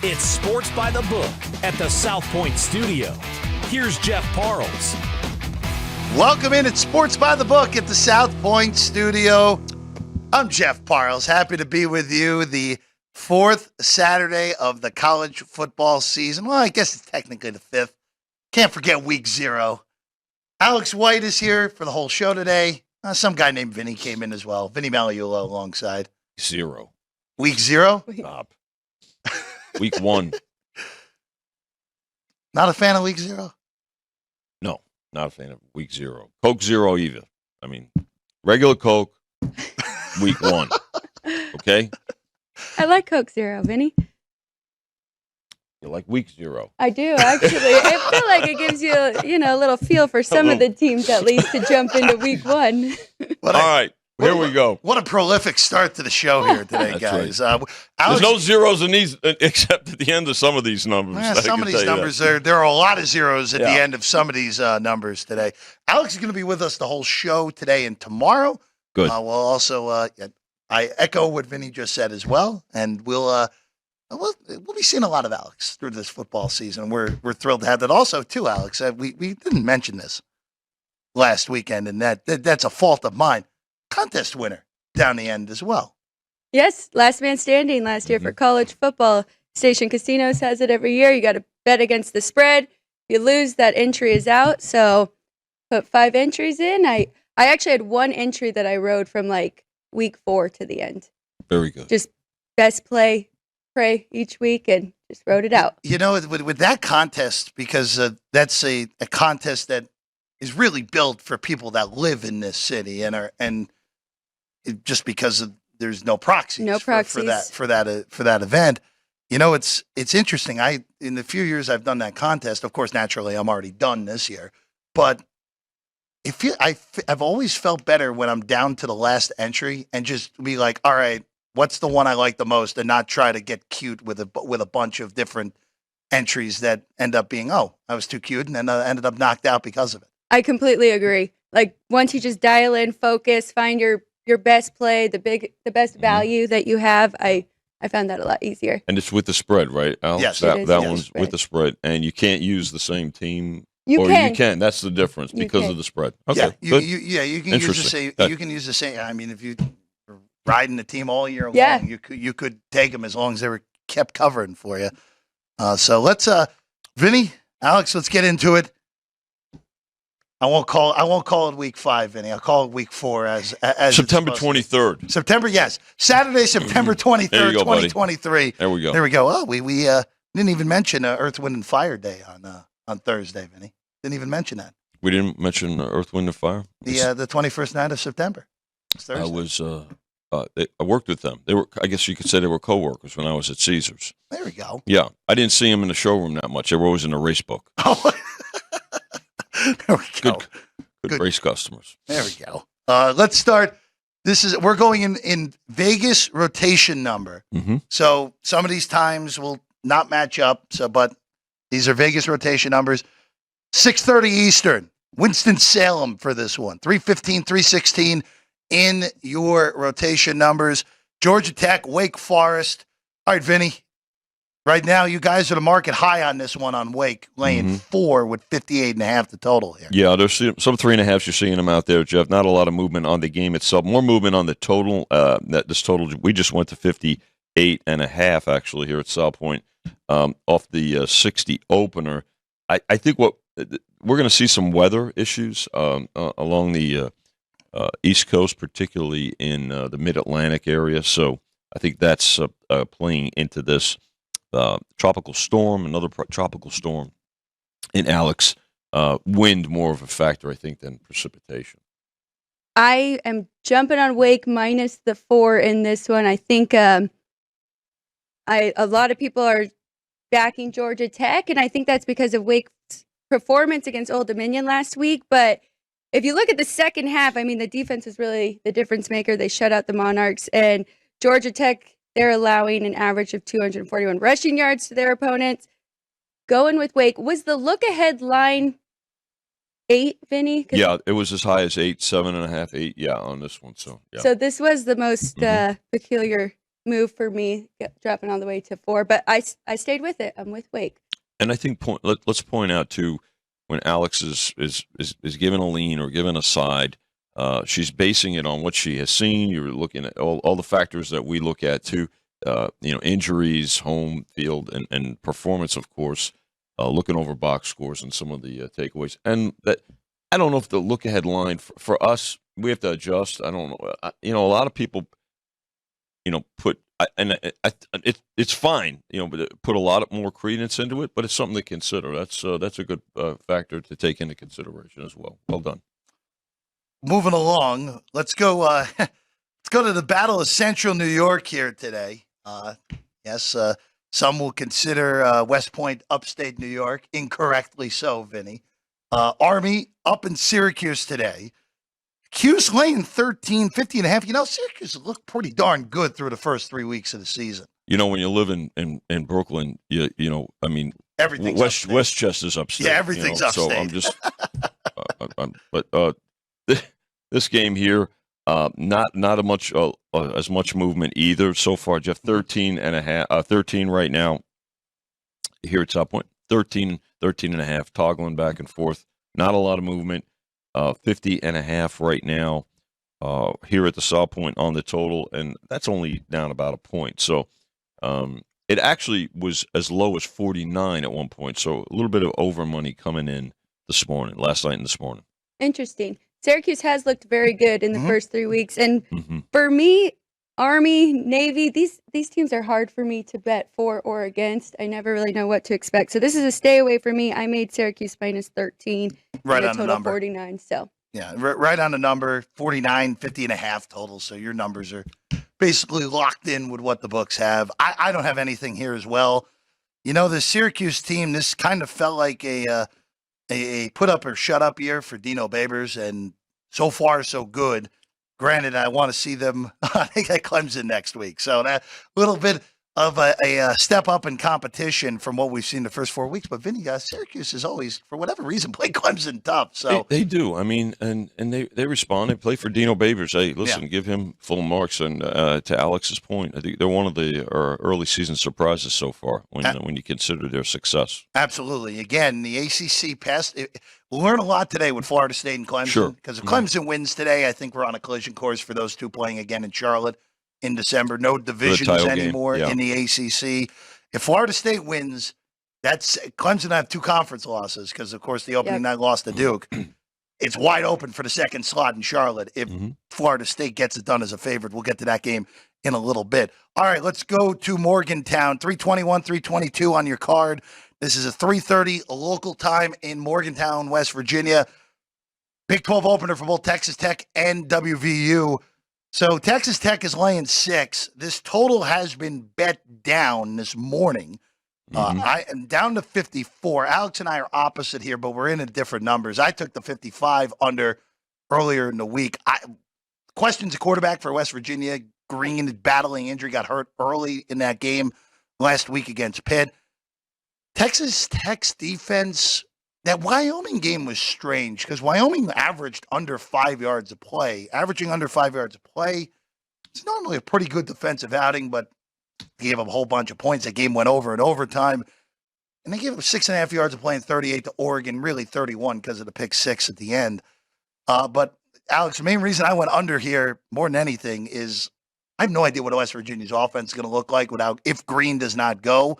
It's Sports by the Book at the South Point Studio. Here's Jeff Parles. Welcome in at Sports by the Book at the South Point Studio. I'm Jeff Parles. Happy to be with you. The fourth Saturday of the college football season. Well, I guess it's technically the fifth. Can't forget week 0. Alex White is here for the whole show today. Some guy named Vinny came in as well. Vinny Magliulo alongside. 0. Week 0? Stop. Week 1. Not a fan of week 0? No, not a fan of week 0. Coke 0 either. I mean, regular Coke, week 1. Okay? I like Coke Zero, Vinny. You like week 0. I do, actually. I feel like it gives you, a little feel for some of the teams, at least, to jump into week 1. All right. Here we go. What a prolific start to the show here today, guys. Right. There's no zeros in these, except at the end of some of these numbers. Yeah, some of these numbers, there are a lot of zeros at the end of some of these numbers today. Alex is going to be with us the whole show today and tomorrow. Good. We'll also, I echo what Vinny just said as well, and we'll be seeing a lot of Alex through this football season. We're thrilled to have that. Also, too, Alex, we didn't mention this last weekend, and that's a fault of mine. Contest winner down the end as well. Yes, last man standing last year for college football. Station Casinos has it every year. You got to bet against the spread. If you lose, that entry is out. So put 5 entries in. I actually had 1 entry that I rode from like week 4 to the end. Very good. Just best play, pray each week, and just wrote it out. You know, with that contest, because that's a contest that is really built for people that live in this city and just because there's no proxies, for that event. You know, it's interesting. In the few years I've done that contest, of course, naturally I'm already done this year, but I've always felt better when I'm down to the last entry and just be like, all right, what's the one I like the most, and not try to get cute with a bunch of different entries that end up being, I was too cute, and then ended up knocked out because of it. I completely agree. Like, once you just dial in, focus, find your best play, the best value that you have, I found that a lot easier. And it's with the spread, right, Al? Yes. That one's with the spread. And you can't use the same team. You can. That's the difference because of the spread. Okay. Yeah, you can use the same. You can use the same. I mean, if you were riding the team all year long, you could take them as long as they were kept covering for you. So let's, Vinny, Alex, let's get into it. I won't call it week 5, Vinny. I'll call it week 4 as September 23rd. September, yes. Saturday, September 23rd, There you go, 2023. There we go. There we go. Oh, we didn't even mention Earth, Wind, and Fire Day on Thursday, Vinny. Didn't even mention that. We didn't mention Earth, Wind, and Fire? The 21st night of September. It's Thursday. I worked with them. They were, I guess you could say they were coworkers when I was at Caesars. There we go. Yeah. I didn't see them in the showroom that much. They were always in the race book. Oh, there we go. Good race customers. There we go. Let's start. We're going in Vegas rotation number. Mm-hmm. So some of these times will not match up. But these are Vegas rotation numbers. 6:30 Eastern. Winston-Salem for this one. 3:15, 3:16 in your rotation numbers. Georgia Tech, Wake Forest. All right, Vinny. Right now, you guys are the market high on this one on Wake, laying 4 with 58.5 the total here. Yeah, there's some 3.5s. You're seeing them out there, Jeff. Not a lot of movement on the game itself. More movement on the total. This total, we just went to 58.5 actually here at South Point off the 60 opener. I think what we're going to see some weather issues along the East Coast, particularly in the Mid-Atlantic area. So I think that's playing into this. Tropical storm, another tropical storm in Alex. Wind more of a factor, I think, than precipitation. I am jumping on Wake minus the 4 in this one. I think a lot of people are backing Georgia Tech, and I think that's because of Wake's performance against Old Dominion last week. But if you look at the second half, I mean, the defense is really the difference maker. They shut out the Monarchs, and Georgia Tech, they're allowing an average of 241 rushing yards to their opponents. Going with Wake, was the look-ahead line 8, Vinny? Yeah, it was as high as 8, 7.5, 8. Yeah, on this one. So, yeah. So this was the most peculiar move for me, dropping all the way to 4. But I stayed with it. I'm with Wake. And I think let's point out too, when Alex is given a lean or given a side, she's basing it on what she has seen. You're looking at all the factors that we look at too. Injuries, home field, and performance, of course. Looking over box scores and some of the takeaways, and that I don't know if the look ahead line for us, we have to adjust. I don't know. A lot of people, put it's fine, but put a lot more credence into it. But it's something to consider. That's a good factor to take into consideration as well. Well done. Moving along, let's go. Let's go to the Battle of Central New York here today. Yes, some will consider West Point upstate New York, incorrectly so, Vinny. Army up in Syracuse today. Cuse laying 13, 50.5. Syracuse looked pretty darn good through the first 3 weeks of the season. When you live in Brooklyn, Everything's Westchester's upstate. Yeah, everything's upstate. So I'm just, but this game here, not as much movement either so far. Jeff, 13 right now here at South Point. 13.5, toggling back and forth. Not a lot of movement. 50.5 right now here at the South Point on the total, and that's only down about a point. So it actually was as low as 49 at one point. So a little bit of over money coming in last night and this morning. Interesting. Syracuse has looked very good in the first 3 weeks. And for me, Army, Navy, these teams are hard for me to bet for or against. I never really know what to expect. So this is a stay away for me. I made Syracuse minus 13. Right and on the total number. 49. So yeah, right on the number, 49, 50.5 total. So your numbers are basically locked in with what the books have. I don't have anything here as well. The Syracuse team, this kind of felt like a put up or shut up year for Dino Babers, and so far so good. Granted, I want to see them at Clemson next week, so that little bit of a step up in competition from what we've seen the first 4 weeks. But Vinny, Syracuse has always, for whatever reason, played Clemson tough. So they do. I mean, and they respond. They play for Dino Babers. Hey, listen, give him full marks. And to Alex's point, I think they're one of the early season surprises so far when you consider their success. Absolutely. Again, the ACC passed. We'll learn a lot today with Florida State and Clemson. Sure. Because if Clemson wins today, I think we're on a collision course for those two playing again in Charlotte in December. No divisions anymore in the ACC. If Florida State wins, that's Clemson have 2 conference losses because, of course, the opening night loss to Duke. It's wide open for the second slot in Charlotte if Florida State gets it done as a favorite. We'll get to that game in a little bit. All right, let's go to Morgantown. 321, 322 on your card. This is a 3:30 local time in Morgantown, West Virginia. Big 12 opener for both Texas Tech and WVU. So Texas Tech is laying 6. This total has been bet down this morning. I am down to 54. Alex and I are opposite here, but we're in at different numbers. I took the 55 under earlier in the week. Questions a quarterback for West Virginia. Green battling injury, got hurt early in that game last week against Pitt. Texas Tech's defense, that Wyoming game was strange because Wyoming averaged under 5 yards of play. Averaging under 5 yards of play, it's normally a pretty good defensive outing, but they gave up a whole bunch of points. That game went over in overtime. And they gave up 6.5 yards of play and 38 to Oregon, really 31 because of the pick 6 at the end. But, Alex, the main reason I went under here more than anything is I have no idea what West Virginia's offense is going to look like if Green does not go.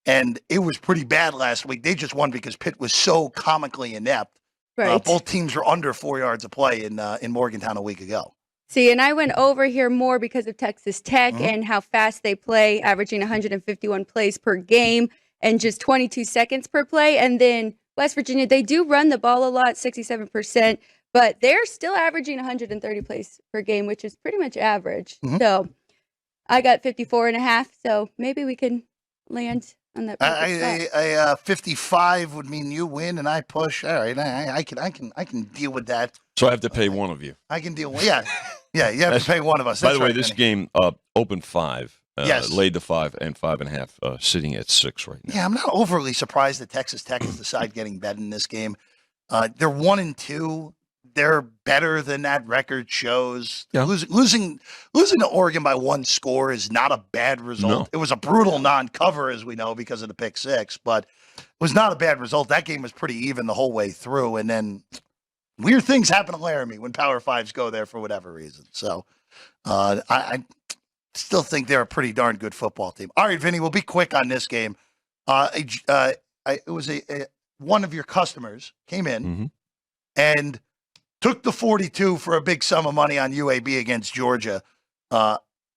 And it was pretty bad last week. They just won because Pitt was so comically inept. right. Both teams were under 4 yards of play in Morgantown a week ago. See, and I went over here more because of Texas Tech and how fast they play, averaging 151 plays per game and just 22 seconds per play. And then West Virginia, they do run the ball a lot, 67%, but they're still averaging 130 plays per game, which is pretty much average. So I got 54.5, so maybe we can land on that. 55 would mean you win and I push. All right, I can deal with that. So I have to pay one of you. I can deal with you have to pay one of us. By That's the way, right, this Vinny. game opened 5. Yes. Laid to 5 and 5.5, sitting at 6 right now. Yeah, I'm not overly surprised that Texas Tech is the side getting bet in this game. They're 1-2. they're better than that record shows. Yeah. Losing to Oregon by 1 score is not a bad result. No. It was a brutal non-cover, as we know, because of the pick 6, but it was not a bad result. That game was pretty even the whole way through, and then weird things happen to Laramie when Power Fives go there for whatever reason. So I still think they're a pretty darn good football team. All right, Vinny, we'll be quick on this game. It was one of your customers came in and took the 42 for a big sum of money on UAB against Georgia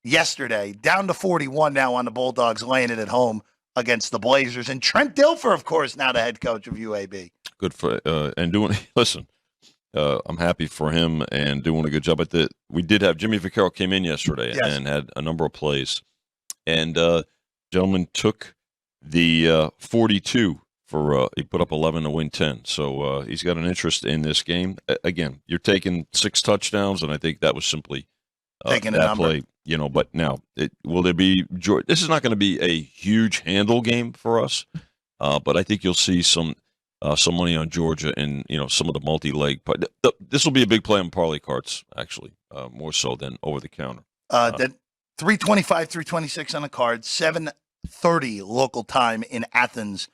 yesterday, down to 41 now on the Bulldogs, laying it at home against the Blazers. And Trent Dilfer, of course, now the head coach of UAB. Good for and doing. Listen, I'm happy for him and doing a good job. But we did have Jimmy Vaccaro came in yesterday and had a number of plays, and gentleman took the 42 for he put up 11 to win 10. So he's got an interest in this game. Again, you're taking 6 touchdowns, and I think that was simply taking that a number. play. But now will there be? This is not going to be a huge handle game for us, but I think you'll see some money on Georgia and some of the multi-leg. This will be a big play on parlay cards, actually, more so than over the counter. That 325, 326 on the card, 7:30 local time in Athens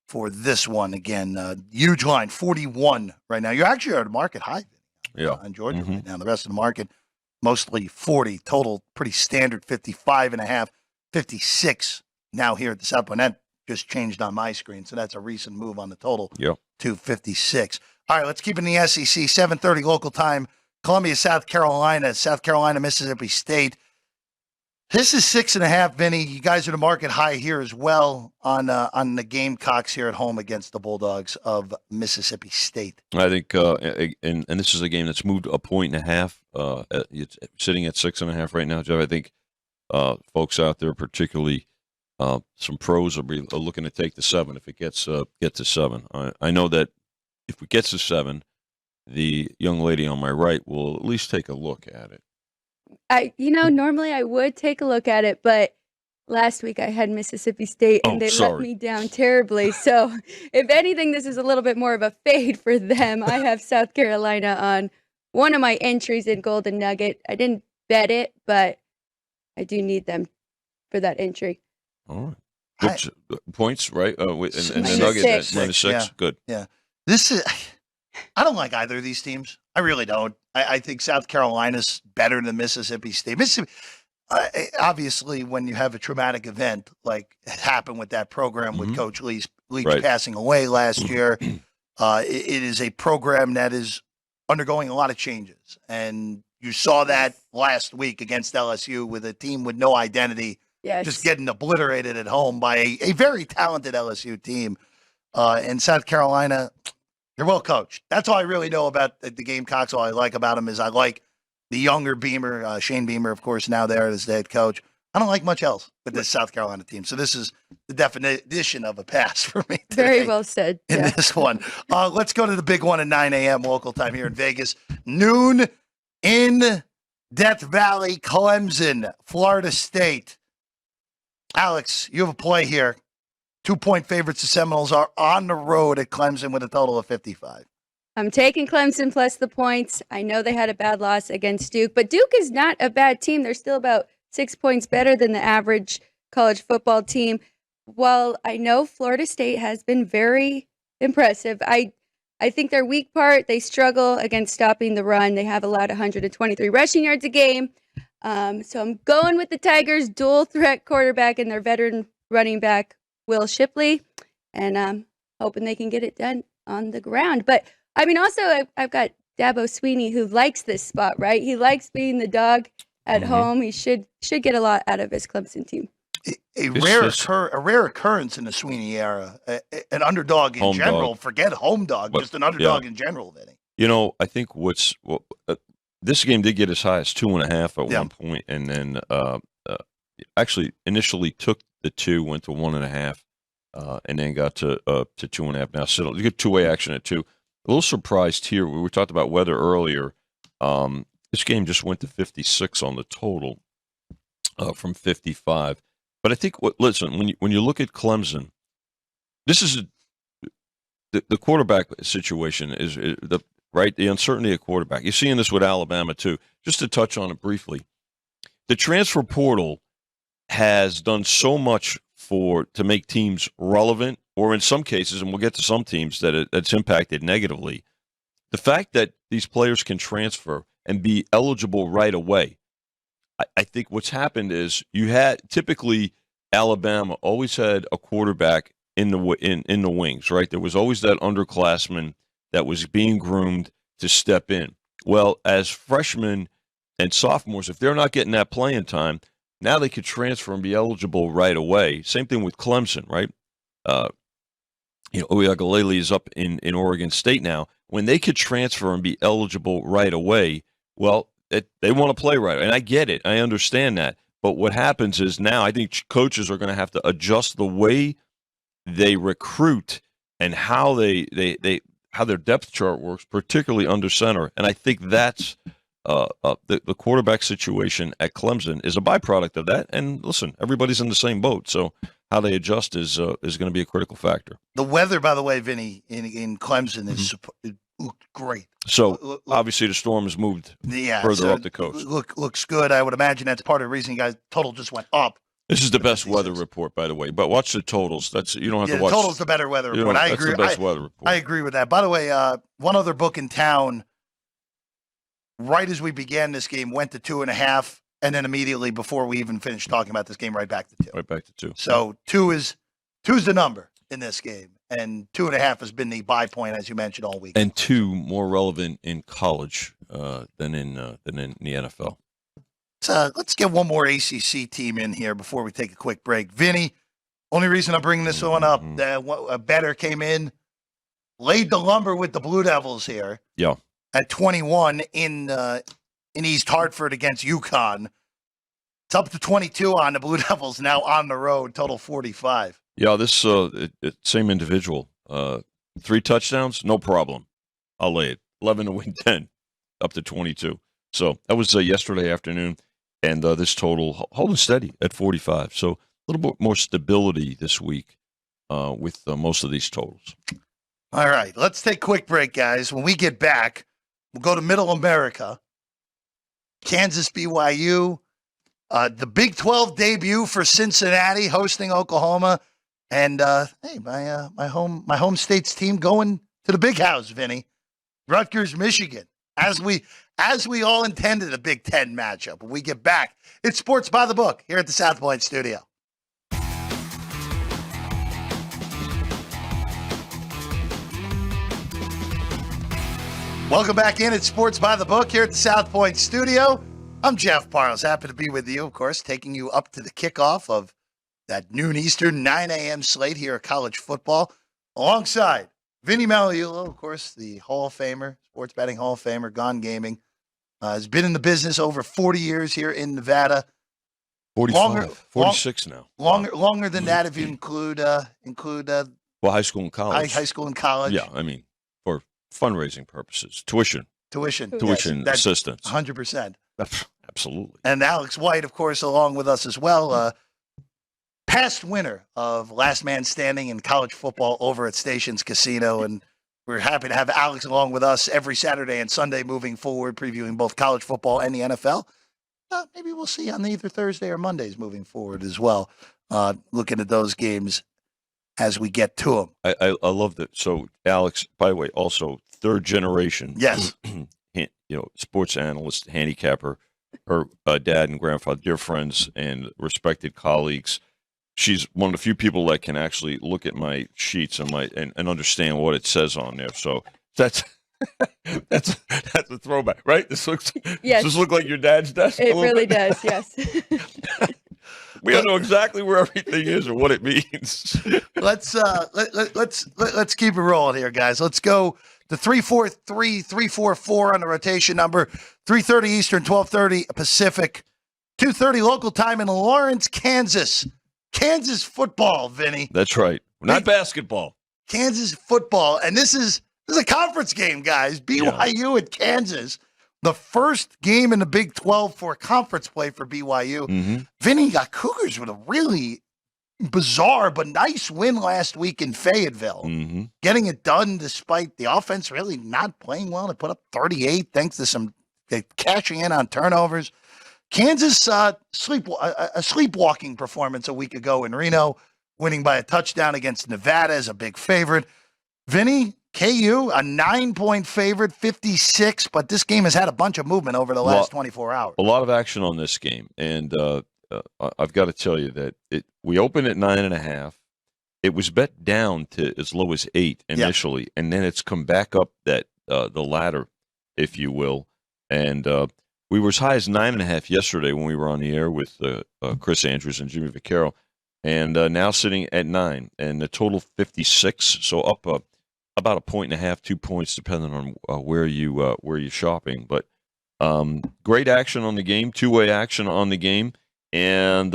for this one. Again, huge line, 41 right now. You're actually at a market high on Georgia right now. The rest of the market, mostly 40 total, pretty standard 55.5, 56 now here at the South Point. That just changed on my screen, so that's a recent move on the total to 56. All right, let's keep it in the SEC. 7:30 local time, Columbia, South Carolina, Mississippi State. This is 6.5, Vinny. You guys are the market high here as well on the Gamecocks here at home against the Bulldogs of Mississippi State. I think, and this is a game that's moved 1.5 points. It's sitting at 6.5 right now, Jeff. I think folks out there, particularly some pros, are looking to take the 7 if it gets to 7. I know that if it gets to 7, the young lady on my right will at least take a look at it. Normally I would take a look at it, but last week I had Mississippi State and they let me down terribly. So if anything, this is a little bit more of a fade for them. I have South Carolina on one of my entries in Golden Nugget. I didn't bet it, but I do need them for that entry. All right. Good points, right? And the Nugget at -6. Yeah. Good. Yeah. I don't like either of these teams. I really don't. I think South Carolina's better than Mississippi State. Obviously, when you have a traumatic event like it happened with that program with Coach Leach passing away last year, it is a program that is undergoing a lot of changes. And you saw that last week against LSU with a team with no identity, just getting obliterated at home by a very talented LSU team. And South Carolina, they're well coached. That's all I really know about the Gamecocks. All I like about them is I like the younger Beamer, Shane Beamer, of course, now there as the head coach. I don't like much else with this South Carolina team. So this is the definition of a pass for me today. Very well said. In this one. Let's go to the big one at 9 a.m. local time here in Vegas. Noon in Death Valley, Clemson, Florida State. Alex, you have a play here. 2-point favorites. The Seminoles are on the road at Clemson with a total of 55. I'm taking Clemson plus the points. I know they had a bad loss against Duke, but Duke is not a bad team. They're still about 6 points better than the average college football team. While I know Florida State has been very impressive, I think their weak part, they struggle against stopping the run. They have allowed 123 rushing yards a game. So I'm going with the Tigers, dual threat quarterback and their veteran running back, Will Shipley, and I'm hoping they can get it done on the ground. But, I mean, also I've got Dabo Sweeney, who likes this spot, right? He likes being the dog at home. He should get a lot out of his Clemson team. A rare occurrence in the Sweeney era. An underdog in general. Forget home dog, just an underdog in general, Vinny. I think this game did get as high as 2.5 at one point, and then actually initially took the 2, went to 1.5, and then got to 2.5. Now, so you get two-way action at 2. A little surprised here. We talked about weather earlier. This game just went to 56 on the total from 55. But I think when you look at Clemson, this is the quarterback situation is right? The uncertainty at quarterback. You're seeing this with Alabama too. Just to touch on it briefly, the transfer portal has done so much to make teams relevant, or in some cases, and we'll get to some teams that it's impacted negatively. The fact that these players can transfer and be eligible right away, I think what's happened is you had typically Alabama always had a quarterback in the wings, right? There was always that underclassman that was being groomed to step in. Well, as freshmen and sophomores, if they're not getting that playing time, now they could transfer and be eligible right away. Same thing with Clemson, right? Oyagulele is up in Oregon State now. When they could transfer and be eligible right away, well, they want to play right away. And I get it. I understand that. But what happens is now I think coaches are going to have to adjust the way they recruit and how how their depth chart works, particularly under center. And I think that's the quarterback situation at Clemson is a byproduct of that. And listen, everybody's in the same boat, so how they adjust is going to be a critical factor. The weather, by the way, Vinny, in Clemson is great. So obviously the storm has moved further up the coast. Looks good. I would imagine that's part of the reason you guys total just went up. This is the best weather report, by the way. But watch the totals. You don't have to watch. The total's the better weather report. I agree. That's the best weather report. I agree with that. By the way, one other book in town, right as we began this game, went to 2.5, and then immediately before we even finished talking about this game, right back to 2. Right back to 2. So 2's the number in this game, and 2.5 has been the buy point, as you mentioned, all week. And 2 more relevant in college than in the NFL. Let's get one more ACC team in here before we take a quick break. Vinny, only reason I'm bringing this one up, a bettor came in, laid the lumber with the Blue Devils here. Yeah. At 21 in East Hartford against UConn. It's up to 22 on the Blue Devils now on the road, total 45. Yeah, this same individual, 3 touchdowns, no problem. I'll lay it. 11 to win 10, up to 22. So that was yesterday afternoon, and this total holding steady at 45. So a little bit more stability this week with most of these totals. All right, let's take a quick break, guys. When we get back, we'll go to Middle America, Kansas, BYU, the Big 12 debut for Cincinnati hosting Oklahoma, and hey, my home state's team going to the big house, Vinny, Rutgers, Michigan, as we all intended a Big Ten matchup. When we get back, it's Sports by the Book here at the South Point Studio. Welcome back in at Sports by the Book here at the South Point Studio. I'm Jeff Parles. Happy to be with you, of course, taking you up to the kickoff of that noon Eastern, 9 a.m. slate here at college football, alongside Vinny Magliulo, of course, the Hall of Famer, sports betting Hall of Famer, Gone Gaming. Has been in the business over 40 years here in Nevada. 46 now. Longer than that if you include high school and college. High school and college. Yeah, I mean, for fundraising purposes, tuition assistance. 100%. Absolutely. And Alex White, of course, along with us as well. Past winner of Last Man Standing in college football over at Stations Casino. And we're happy to have Alex along with us every Saturday and Sunday moving forward, previewing both college football and the NFL. Maybe we'll see on either Thursday or Mondays moving forward as well, looking at those games as we get to them. I love that. So, Alex, by the way, also third generation. Yes. Sports analyst, handicapper, her dad and grandfather, dear friends and respected colleagues. She's one of the few people that can actually look at my sheets and understand what it says on there. So that's a throwback, right? This looks like your dad's desk. It really does, yes. We don't know exactly where everything is or what it means. Let's keep it rolling here, guys. Let's go to 343-344 on the rotation number, 3:30 Eastern, 12:30 Pacific, 2:30 local time in Lawrence, Kansas. Kansas football, Vinny. That's right. Not basketball. Kansas football, and this is a conference game, guys. BYU at Kansas. The first game in the Big 12 for conference play for BYU. Mm-hmm. Vinny got Cougars with a really bizarre but nice win last week in Fayetteville. Mm-hmm. Getting it done despite the offense really not playing well. They put up 38 thanks to some cashing in on turnovers. Kansas a sleepwalking performance a week ago in Reno, winning by a touchdown against Nevada as a big favorite. Vinny, KU, a 9-point favorite, 56, but this game has had a bunch of movement over the last 24 hours. A lot of action on this game, and I've got to tell you that we opened at 9.5. It was bet down to as low as 8 initially, and then it's come back up the ladder, if you will, and we were as high as 9.5 yesterday when we were on the air with Chris Andrews and Jimmy Vaccaro, and now sitting at 9, and the total 56, so up about 1.5, 2 points, depending on where you're shopping. But great action on the game, two-way action on the game, and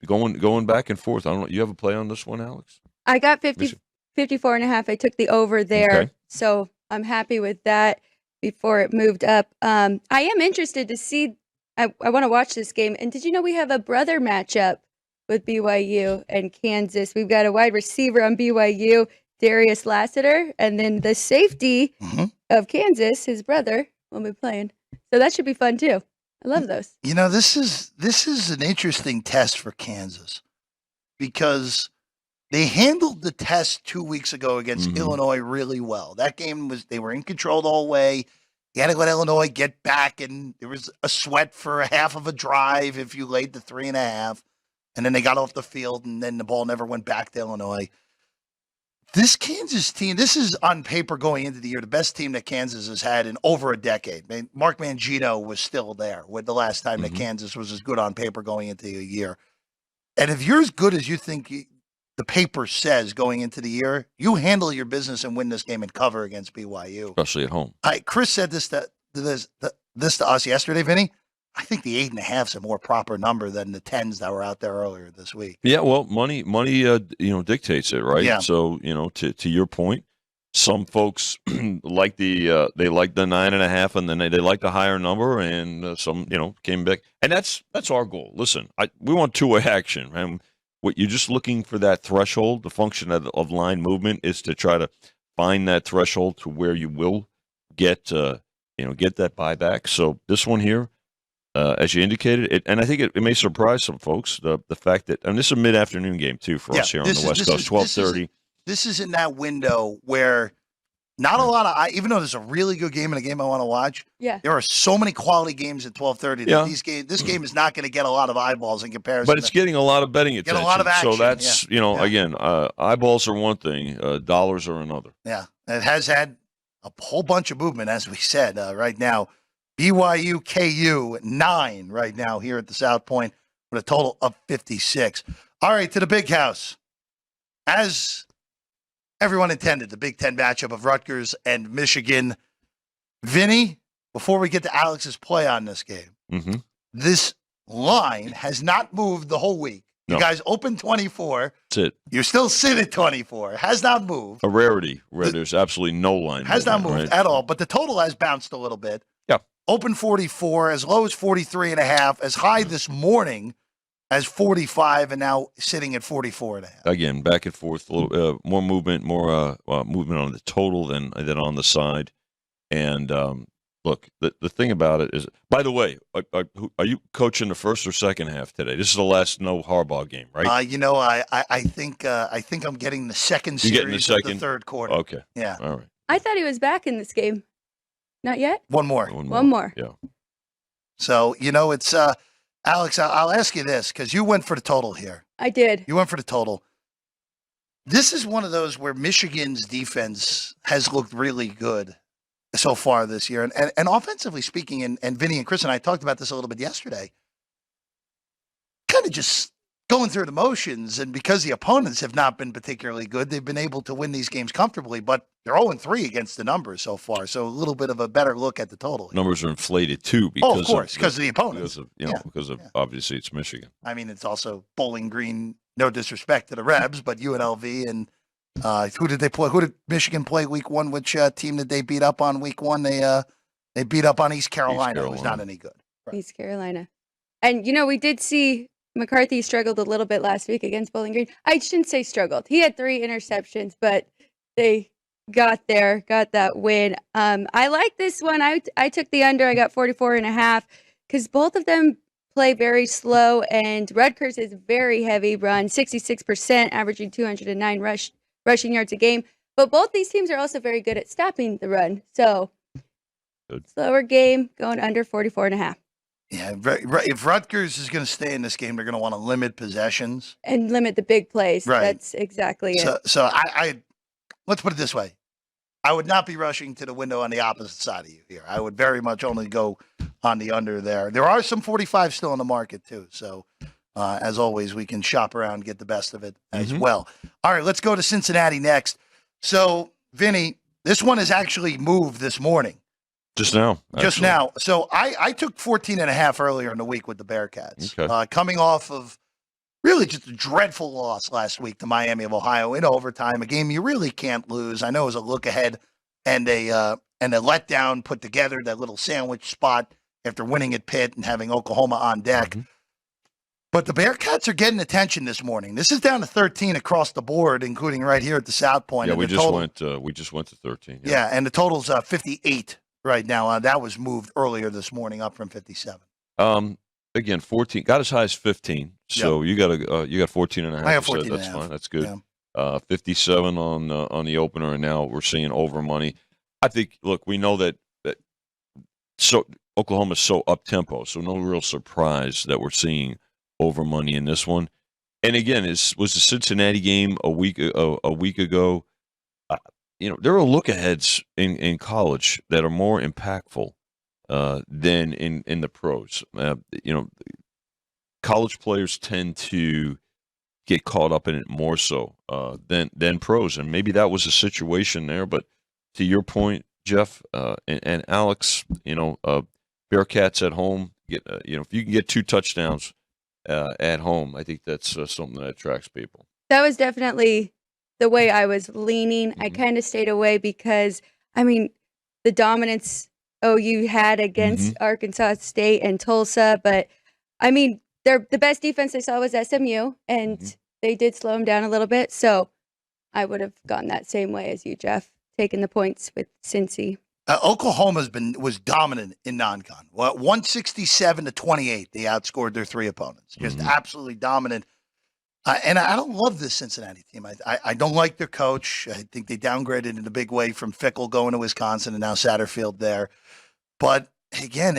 going back and forth. I don't know. You have a play on this one, Alex? I got 54.5. I took the over there, so I'm happy with that before it moved up. I am interested to see. I want to watch this game. And did you know we have a brother matchup with BYU and Kansas? We've got a wide receiver on BYU, Darius Lassiter, and then the safety of Kansas, his brother, will be playing. So that should be fun too. I love those. You know, this is an interesting test for Kansas because they handled the test 2 weeks ago against Illinois really well. That game they were in control the whole way. You had to let Illinois get back, and there was a sweat for a half of a drive if you laid the 3.5. And then they got off the field, and then the ball never went back to Illinois. This Kansas team, this is on paper going into the year, the best team that Kansas has had in over a decade. I mean, Mark Mangino was still there with the last time that Kansas was as good on paper going into a year. And if you're as good as you think the paper says going into the year, you handle your business and win this game and cover against BYU. Especially at home. Chris said this to us yesterday, Vinny. I think the 8.5 is a more proper number than the 10s that were out there earlier this week. Yeah, well, money, dictates it, right? Yeah. So, to your point, some folks like they like the 9.5, and then they like the higher number, and some, came back, and that's our goal. Listen, we want two-way action, and what you're just looking for that threshold. The function of line movement is to try to find that threshold to where you will get that buyback. So this one here. As you indicated, and I think it may surprise some folks, the fact that, and this is a mid-afternoon game, too, for us here on the West Coast, 12:30. This is in that window where not a lot of, even though there's a really good game and a game I want to watch, there are so many quality games at 12:30 that this game is not going to get a lot of eyeballs in comparison. But it's getting a lot of betting attention. Get a lot of action. So that's, again, eyeballs are one thing, dollars are another. Yeah, it has had a whole bunch of movement, as we said, right now. BYU KU 9 right now here at the South Point with a total of 56. All right, to the big house. As everyone intended, the Big Ten matchup of Rutgers and Michigan. Vinny, before we get to Alex's play on this game, this line has not moved the whole week. You guys opened 24. That's it. You're still sitting at 24. Has not moved. A rarity where there's absolutely no line. Has not moved at all, but the total has bounced a little bit. Yeah. Open 44, as low as 43.5, as high this morning as 45, and now sitting at 44.5. Again, back and forth, a little more movement, movement on the total than on the side. And look, the thing about it is, by the way, are you coaching the first or second half today? This is the last no Harbaugh game, right? I think I'm getting the second series of the third quarter. Okay. Yeah. All right. I thought he was back in this game. Not yet? One more. Yeah. So, it's Alex, I'll ask you this, because you went for the total here. I did. You went for the total. This is one of those where Michigan's defense has looked really good so far this year. And offensively speaking, and Vinny and Chris and I talked about this a little bit yesterday, kind of just going through the motions. And because the opponents have not been particularly good, they've been able to win these games comfortably. But they're 0-3 against the numbers so far. So a little bit of a better look at the total. Numbers are inflated, too. Because of course, because of the opponents. Because of obviously, it's Michigan. I mean, it's also Bowling Green, no disrespect to the Rebs, but UNLV. And who did they play? Who did Michigan play week one? Which team did they beat up on week one? They beat up on East Carolina. Who's not any good. Right. East Carolina. And, we did see McCarthy struggled a little bit last week against Bowling Green. I shouldn't say struggled. He had 3 interceptions, but they got that win. I like this one. I took the under. I got 44.5 because both of them play very slow, and Rutgers is very heavy run, 66%, averaging 209 rushing yards a game. But both these teams are also very good at stopping the run. So good. Slower game, going under 44.5. Yeah, if Rutgers is going to stay in this game, they're going to want to limit possessions And limit the big plays. Right. That's exactly it. So I let's put it this way. I would not be rushing to the window on the opposite side of you here. I would very much only go on the under there. There are some 45 still in the market too. So as always, we can shop around and get the best of it as well. All right, let's go to Cincinnati next. So, Vinny, this one has actually moved this morning. Just now. Just now. So I took 14.5 earlier in the week with the Bearcats. Okay. Coming off of really just a dreadful loss last week to Miami of Ohio in overtime, a game you really can't lose. I know it was a look ahead and a letdown put together, that little sandwich spot after winning at Pitt and having Oklahoma on deck. But the Bearcats are getting attention this morning. This is down to 13 across the board, including right here at the South Point. Yeah, And we the just total- went to 13. Yeah, and the total's 58 right now. That was moved earlier this morning, up from 57. Again, 14 got as high as 15. So you got 14 and a half. I have You said 14 and a that's half. fine. That's good. Yeah. 57 on the opener, and now we're seeing over money. I think. Look, we know that so Oklahoma's so up tempo, so no real surprise that we're seeing over money in this one. And again, was the Cincinnati game a week ago? There are look aheads in college that are more impactful than in the pros. College players tend to get caught up in it more so than pros, and maybe that was a situation there. But to your point, Jeff and Alex, Bearcats at home. If you can get 2 touchdowns at home, I think that's something that attracts people. That was definitely the way I was leaning. I kind of stayed away because, the dominance OU had against Arkansas State and Tulsa, but, the best defense I saw was SMU, and they did slow them down a little bit, so I would have gone that same way as you, Jeff, taking the points with Cincy. Oklahoma's was dominant in non-con. 167-28, they outscored their 3 opponents. Just absolutely dominant. And I don't love this Cincinnati team. I don't like their coach. I think they downgraded in a big way from Fickle going to Wisconsin and now Satterfield there. But again,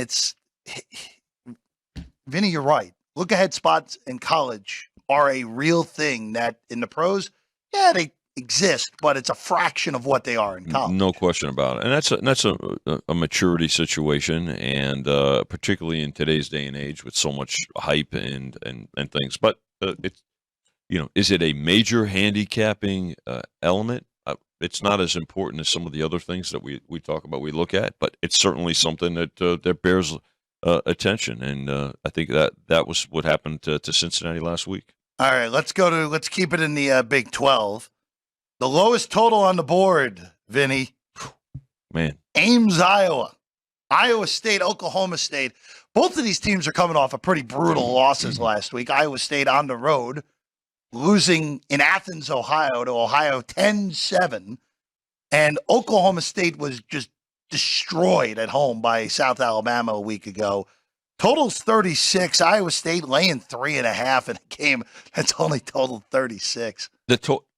Vinny, you're right. Look ahead spots in college are a real thing that in the pros, they exist, but it's a fraction of what they are in college. No question about it. And that's a maturity situation, and particularly in today's day and age with so much hype and things. But is it a major handicapping element? It's not as important as some of the other things that we talk about, we look at, but it's certainly something that bears attention. And I think that was what happened to Cincinnati last week. All right, let's keep it in the Big 12. The lowest total on the board, Vinny. Man. Ames, Iowa. Iowa State, Oklahoma State. Both of these teams are coming off a pretty brutal losses last week. Iowa State on the road, losing in Athens, Ohio to Ohio 10-7. And Oklahoma State was just destroyed at home by South Alabama a week ago. Total's 36. Iowa State laying 3.5 in a game that's only totaled 36.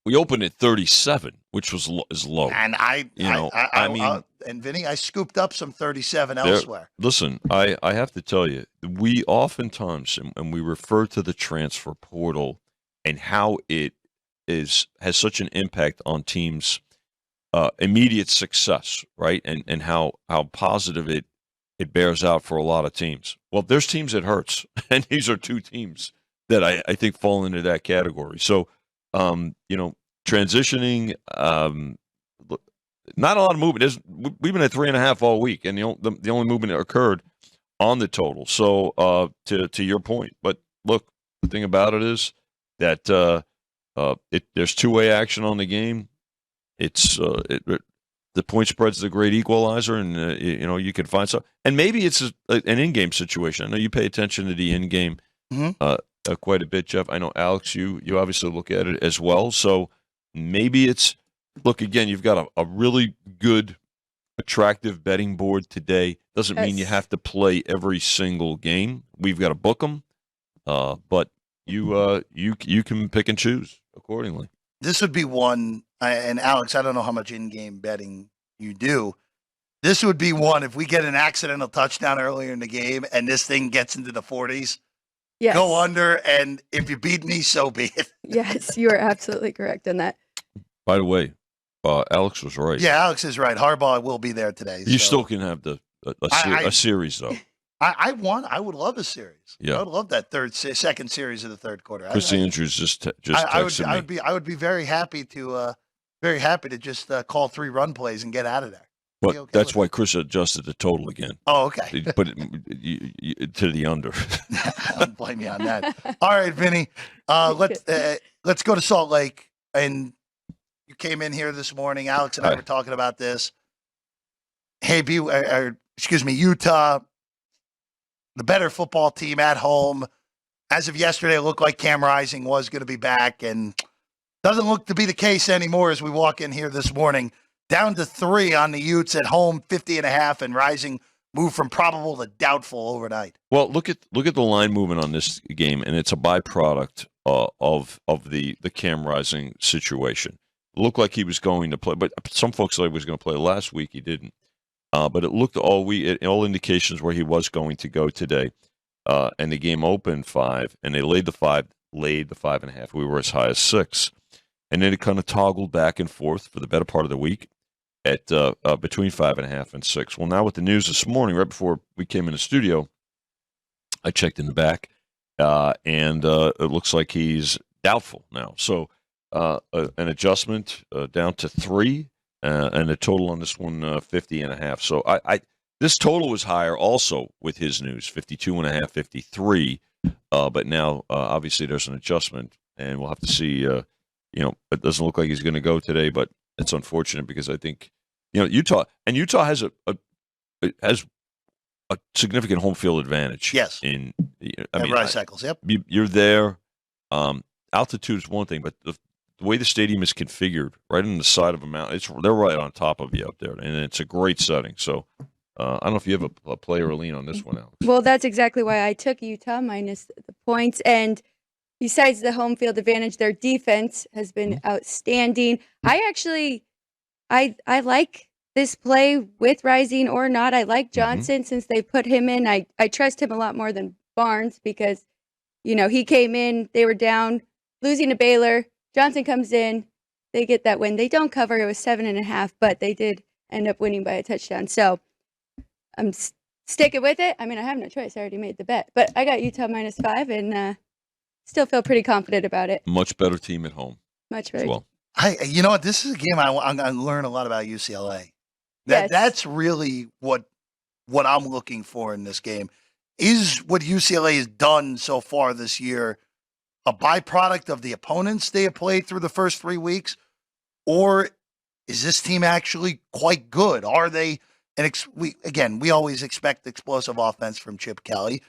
We opened at 37, which is low. And and Vinny, I scooped up some 37 elsewhere. Listen, I have to tell you, we oftentimes, and we refer to the transfer portal and how it has such an impact on teams' immediate success, right? And how positive it bears out for a lot of teams. Well, there's teams it hurts, and these are 2 teams that I think fall into that category. So, transitioning, not a lot of movement. We've been at 3.5 all week, and the only movement that occurred on the total. So, to your point, but look, the thing about it is that there's 2-way action on the game. It's the point spread's the great equalizer, and you can find some. And maybe it's an in-game situation. I know you pay attention to the in-game quite a bit, Jeff. I know, Alex, you obviously look at it as well. So maybe it's look again. You've got a really good, attractive betting board today. Doesn't mean you have to play every single game. We've got to book them, but you can pick and choose accordingly. This would be one, and Alex, I don't know how much in-game betting you do. This would be one if we get an accidental touchdown earlier in the game and this thing gets into the 40s. Yes. Go under, and if you beat me, so be it. Yes, you are absolutely correct on that. By the way, Alex was right. Yeah, Alex is right. Harbaugh will be there today. You still can have a series, though. I would love a series. Yeah. I would love that second series of the third quarter. Chris Andrews just texted me. I would be very happy to just call 3 run plays and get out of there. But okay that's why Chris adjusted the total again. Oh, okay. He put it to the under. I don't blame you on that. All right, Vinny. Let's go to Salt Lake. And you came in here this morning. Alex and I were talking about this. Hey, Utah, the better football team at home. As of yesterday, it looked like Cam Rising was going to be back, and doesn't look to be the case anymore as we walk in here this morning. Down to 3 on the Utes at home, 50.5, and Rising moved from probable to doubtful overnight. Well, look at the line movement on this game, and it's a byproduct of the Cam Rising situation. It looked like he was going to play, but some folks thought he was going to play last week. He didn't. But it looked all indications where he was going to go today. And the game opened 5, and they laid the 5.5. We were as high as 6. And then it kind of toggled back and forth for the better part of the week at between 5.5 and 6. Well, now with the news this morning, right before we came in the studio, I checked in the back, and it looks like he's doubtful now. So an adjustment down to 3, and a total on this one 50.5. So this total was higher also with his news, 52.5, 53. But now obviously there's an adjustment, and we'll have to see. It doesn't look like he's going to go today, but it's unfortunate because I think Utah has a significant home field advantage. Yes. Rice Cycles. Yep. You're there. Altitude is one thing, but the way the stadium is configured, right on the side of a mountain, they're right on top of you up there, and it's a great setting. So I don't know if you have a play or a lean on this one, Alex. Well, that's exactly why I took Utah minus the points. And besides the home field advantage, their defense has been outstanding. I like this play with Rising or not. I like Johnson since they put him in. I trust him a lot more than Barnes because, he came in, they were down, losing to Baylor. Johnson comes in, they get that win. They don't cover. It was 7.5, but they did end up winning by a touchdown. So I'm sticking with it. I mean, I have no choice. I already made the bet, but I got Utah minus 5 and still feel pretty confident about it. Much better team at home. Much better. Well, you know what? This is a game I'm going to learn a lot about UCLA. That's really what I'm looking for in this game. Is what UCLA has done so far this year a byproduct of the opponents they have played through the first 3 weeks? Or is this team actually quite good? Are they? And we always expect explosive offense from Chip Kelly.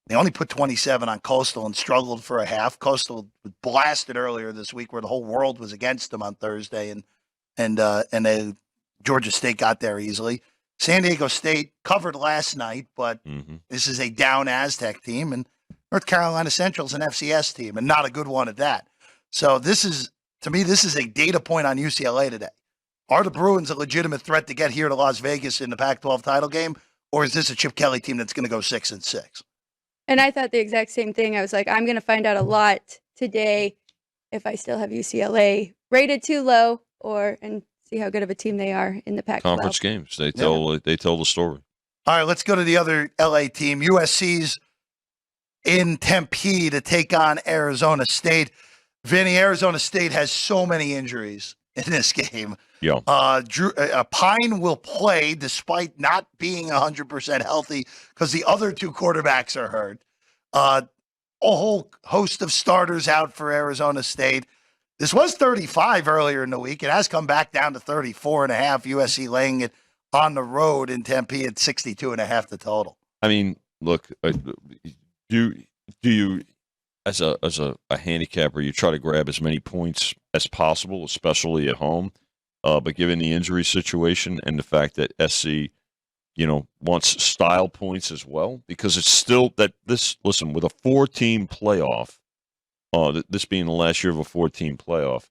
They only put 27 on Coastal and struggled for a half. Coastal was blasted earlier this week where the whole world was against them on Thursday, and Georgia State got there easily. San Diego State covered last night, but this is a down Aztec team, and North Carolina Central is an FCS team, and not a good one at that. So this is a data point on UCLA today. Are the Bruins a legitimate threat to get here to Las Vegas in the Pac-12 title game, or is this a Chip Kelly team that's going to go 6-6? And I thought the exact same thing. I was like, I'm going to find out a lot today if I still have UCLA rated too low and see how good of a team they are in the Pac-12. Conference games. They tell the story. All right, let's go to the other LA team. USC's in Tempe to take on Arizona State. Vinny, Arizona State has so many injuries in this game. Yeah. Pine will play despite not being 100% healthy because the other 2 quarterbacks are hurt. A whole host of starters out for Arizona State. This was 35 earlier in the week. It has come back down to 34.5. USC laying it on the road in Tempe at 62.5 the total. I mean, look, do you as a handicapper, you try to grab as many points as possible, especially at home. But given the injury situation and the fact that SC, wants style points as well, because it's still that this. Listen, with a 4-team playoff, this being the last year of a 4-team playoff,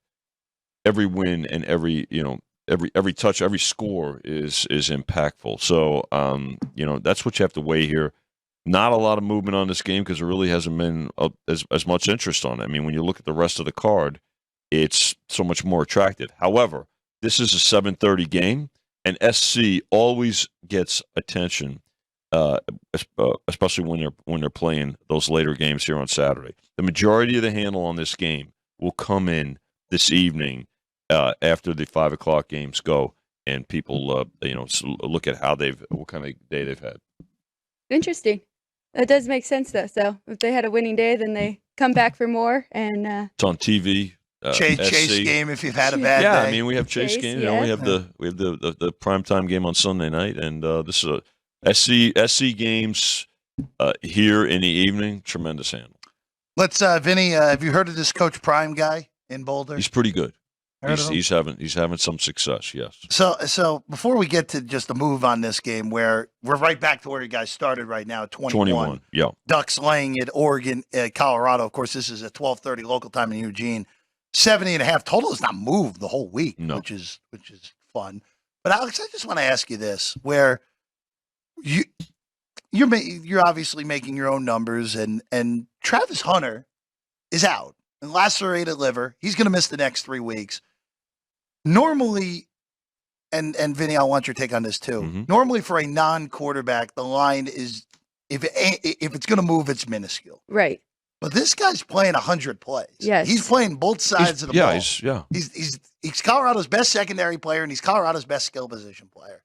every win and every touch, every score is impactful. So, that's what you have to weigh here. Not a lot of movement on this game because there really hasn't been as much interest on it. I mean, when you look at the rest of the card, it's so much more attractive. However, this is a 7:30 game, and SC always gets attention, especially when they're playing those later games here on Saturday. The majority of the handle on this game will come in this evening after the 5 o'clock games go, and people look at what kind of day they've had. Interesting. That does make sense, though. So if they had a winning day, then they come back for more. And it's on TV. Chase game if you've had a bad day. Yeah, I mean we have Chase game. Yeah. We have the primetime game on Sunday night, and this is a SC games here in the evening. Tremendous handle. Let's Vinny. Have you heard of this Coach Prime guy in Boulder? He's pretty good. He's having some success. Yes. So before we get to just a move on this game, where we're right back to where you guys started right now, 21. Yeah. Ducks laying at Oregon, Colorado. Of course, this is at 12:30 local time in Eugene. 70.5 total has not moved the whole week, which is fun. But Alex, I just want to ask you this: where you're obviously making your own numbers, and Travis Hunter is out and lacerated liver. He's going to miss the next 3 weeks. Normally, and Vinny, I want your take on this too. Mm-hmm. Normally, for a non-quarterback, the line is if it's going to move, it's minuscule. right. But this guy's playing 100 plays. Yes. He's playing both sides of the ball. He's Colorado's best secondary player, and he's Colorado's best skill position player.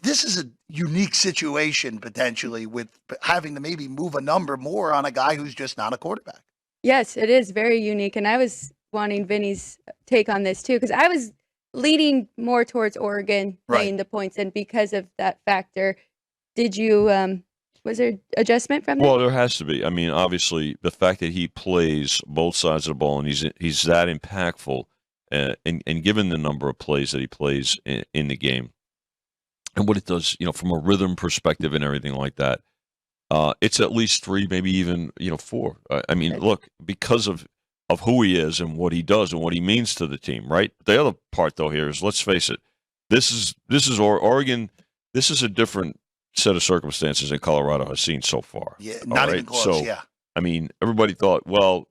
This is a unique situation potentially with having to maybe move a number more on a guy who's just not a quarterback. Yes, it is very unique. And I was wanting Vinny's take on this too, because I was leaning more towards Oregon playing the points. And because of that factor, did you, was there adjustment from that? Well, there has to be. I mean, obviously, the fact that he plays both sides of the ball and he's that impactful, and given the number of plays that he plays in the game, and what it does, from a rhythm perspective and everything like that, it's at least 3, maybe even 4. I mean, look, because of who he is and what he does and what he means to the team, right? The other part, though, here is, let's face it, this is Oregon. This is a different set of circumstances that Colorado has seen so far. Yeah, not even close. So, yeah. I mean, everybody thought, well,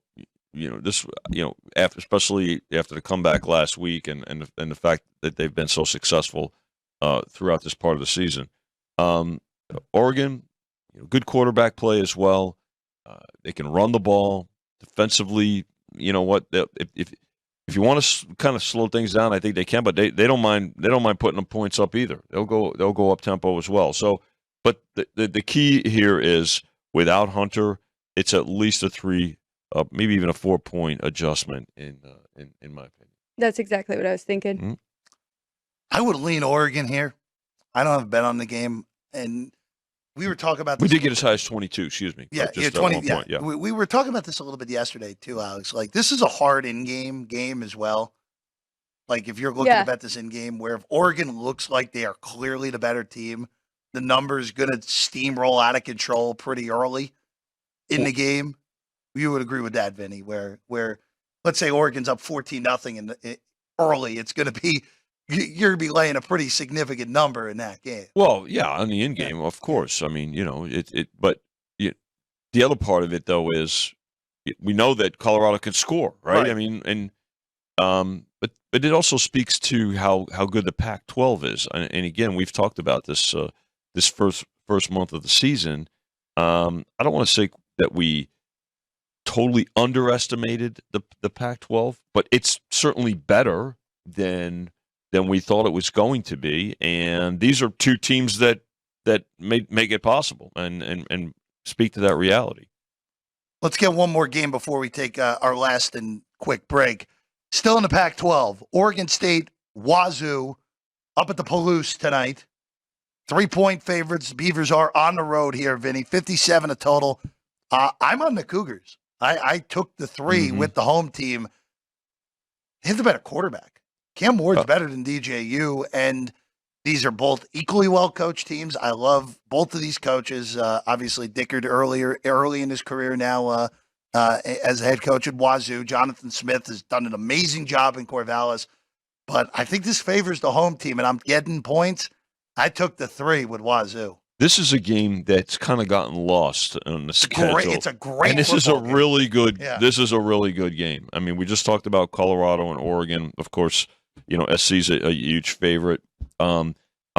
especially after the comeback last week and the fact that they've been so successful throughout this part of the season. Oregon, good quarterback play as well. They can run the ball defensively. You know what? If you want to kind of slow things down, I think they can, but they don't mind. They don't mind putting the points up either. They'll go up tempo as well. So, but the key here is without Hunter, it's at least a 3, maybe even a 4-point adjustment in my opinion. That's exactly what I was thinking. Mm-hmm. I would lean Oregon here. I don't have a bet on the game, and we were talking about this. We did get as high as 22. Excuse me. Yeah, just 20. at one point. Yeah. We were talking about this a little bit yesterday too, Alex. Like, this is a hard game as well. Like, if you're looking to bet this in game, where if Oregon looks like they are clearly the better team, the number's going to steamroll out of control pretty early in the game. You would agree with that, Vinny? Where let's say Oregon's up 14-0 and early, it's going to be. You're going to be laying a pretty significant number in that game. Well, yeah, on the end game, of course. I mean, but the other part of it, though, is we know that Colorado can score, right? I mean, and but it also speaks to how good the Pac-12 is. And again, we've talked about this this first month of the season. I don't want to say that we totally underestimated the Pac-12, but it's certainly better than we thought it was going to be, and these are two teams that make it possible and speak to that reality. Let's get one more game before we take our last and quick break. Still in the Pac-12, Oregon State, Wazoo, up at the Palouse tonight. 3-point favorites. The Beavers are on the road here, Vinny. 57 a total. I'm on the Cougars. I took the 3 with the home team. They have the better quarterback. Cam Ward's better than DJU, and these are both equally well-coached teams. I love both of these coaches. Obviously, Dickard early in his career now as a head coach at Wazoo. Jonathan Smith has done an amazing job in Corvallis. But I think this favors the home team, and I'm getting points. I took the 3 with Wazoo. This is a game that's kind of gotten lost on the schedule. It's a great and this is a game. really good. Yeah. This is a really good game. I mean, we just talked about Colorado and Oregon. Of course, SC's a huge favorite. I'm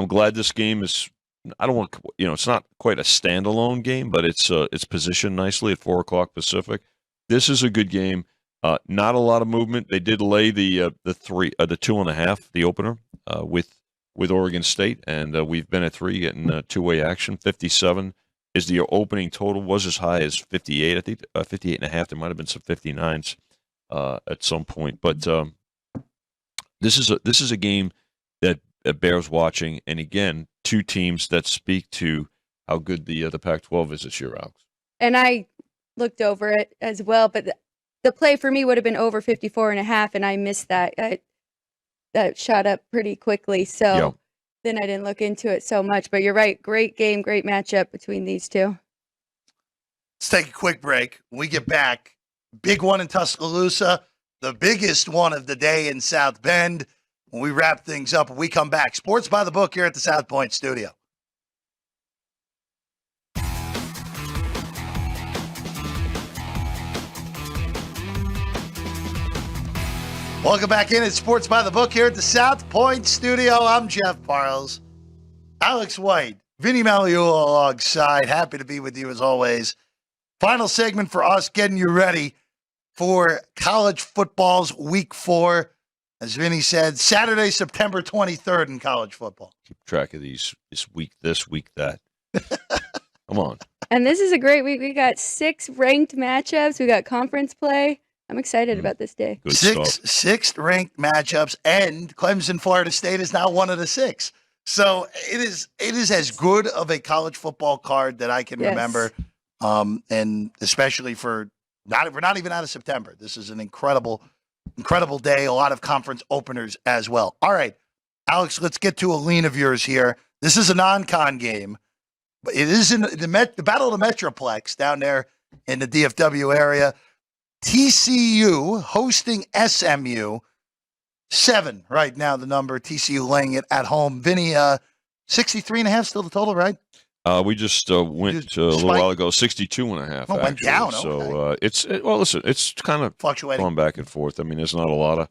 glad this game is. I don't want it's not quite a standalone game, but it's positioned nicely at 4:00 Pacific. This is a good game. Not a lot of movement. They did lay the 2.5, the opener with Oregon State, and we've been at 3 getting two-way action. 57 is the opening total. Was as high as 58. I think 58.5. There might have been some 59s at some point, but this is a game that bears watching. And again, 2 teams that speak to how good the Pac-12 is this year, Alex. And I looked over it as well, but the play for me would have been over 54.5, and I missed that. That shot up pretty quickly, so then I didn't look into it so much. But you're right, great game, great matchup between these two. Let's take a quick break. When we get back, big one in Tuscaloosa, the biggest one of the day in South Bend. When we wrap things up, when we come back, Sports by the Book here at the South Point Studio. Welcome back in at Sports by the Book here at the South Point Studio. I'm Jeff Parles. Alex White, Vinny Magliulo alongside. Happy to be with you as always. Final segment for us, getting you ready for college football's Week 4. As Vinny said, Saturday, September 23rd in college football. Keep track of these this week, that. Come on. And this is a great week. We got 6 ranked matchups. We got conference play. I'm excited about this day. Good six ranked matchups, and Clemson, Florida State is now one of the 6. So it is as good of a college football card that I can remember, and especially we're not even out of September. This is an incredible day. A lot of conference openers as well. All right, Alex, let's get to a lean of yours here. This is a non-con game, but it is in the Battle of the Metroplex down there in the DFW area. TCU hosting SMU. 7 right now, the number. TCU laying it at home. Vinny, 63.5 still the total, right? We just went a little while ago, 62.5. Oh, went down. So listen, it's kind of fluctuating, going back and forth. I mean, there's not a lot of.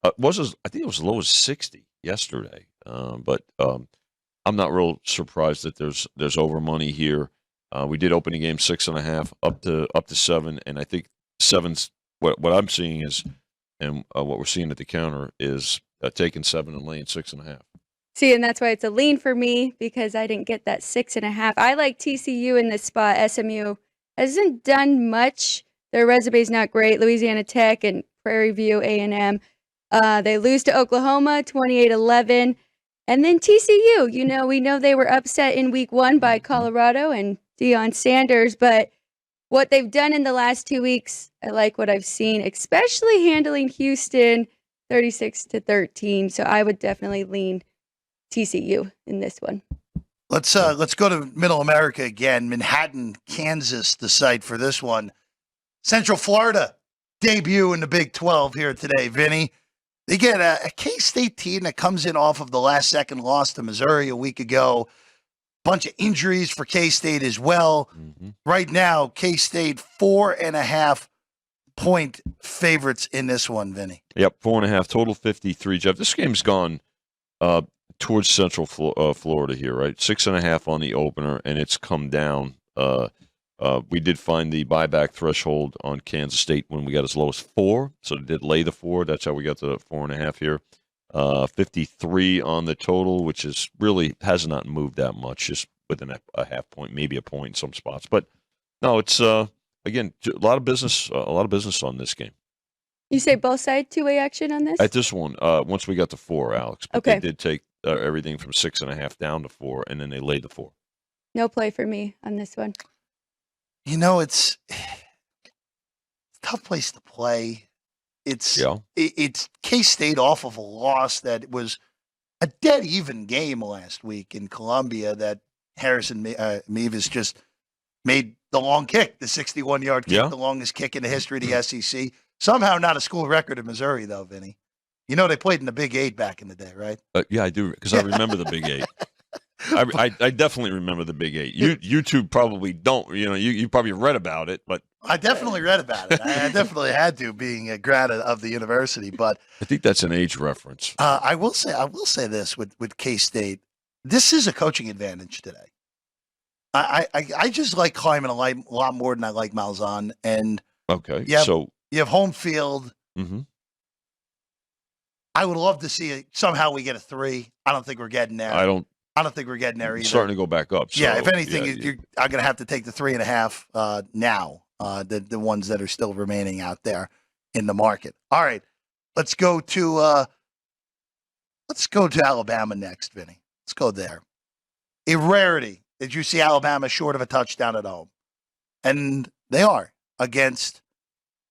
I think it was as low as 60 yesterday. But I'm not real surprised that there's over money here. We did opening game 6.5 up to 7, and I think 7's what I'm seeing is, and what we're seeing at the counter is taking 7 and laying 6.5. See, and that's why it's a lean for me, because I didn't get that 6.5. I like TCU in this spot. SMU hasn't done much. Their resume's not great. Louisiana Tech and Prairie View A&M. They lose to Oklahoma 28-11. And then TCU, we know they were upset in week 1 by Colorado and Deion Sanders, but what they've done in the last 2 weeks, I like what I've seen, especially handling Houston 36-13. So I would definitely lean TCU in this one. Let's go to Middle America again. Manhattan, Kansas, the site for this one. Central Florida debut in the Big 12 here today, Vinny. They get a K-State team that comes in off of the last-second loss to Missouri a week ago. Bunch of injuries for K-State as well. Mm-hmm. Right now, K-State 4.5-point favorites in this one, Vinny. Yep, 4.5, total 53. Jeff, this game's gone towards Central Florida here, right? 6.5 on the opener, and it's come down. We did find the buyback threshold on Kansas State when we got as low as 4, so they did lay the 4. That's how we got to 4.5 here. 53 on the total, which is really has not moved that much, just within a half point, maybe a point in some spots. But no, it's again a lot of business on this game. You say both sides two-way action on this? At this one, once we got to 4, Alex, but okay. They did take everything from 6.5 down to 4, and then they laid the 4. No play for me on this one. It's a tough place to play. It's K-State off of a loss that was a dead even game last week in Columbia that Harrison Mevis just made the long kick, the 61-yard kick, the longest kick in the history of the SEC. Somehow not a school record in Missouri, though, Vinny. They played in the Big 8 back in the day, right? Yeah, I do, because I remember the Big 8. I definitely remember the Big 8. You two probably don't. You probably read about it, but I definitely read about it. I definitely had to, being a grad of the university. But I think that's an age reference. I will say this with K-State. This is a coaching advantage today. I just like climbing a lot more than I like Malzahn. And so you have home field. Mm-hmm. I would love to see somehow we get a 3. I don't think we're getting there. I don't think we're getting there either. It's starting to go back up. So, if anything, I'm going to have to take the 3.5 now. The ones that are still remaining out there in the market. All right, let's go to Alabama next, Vinny. Let's go there. A rarity that you see Alabama short of a touchdown at home, and they are against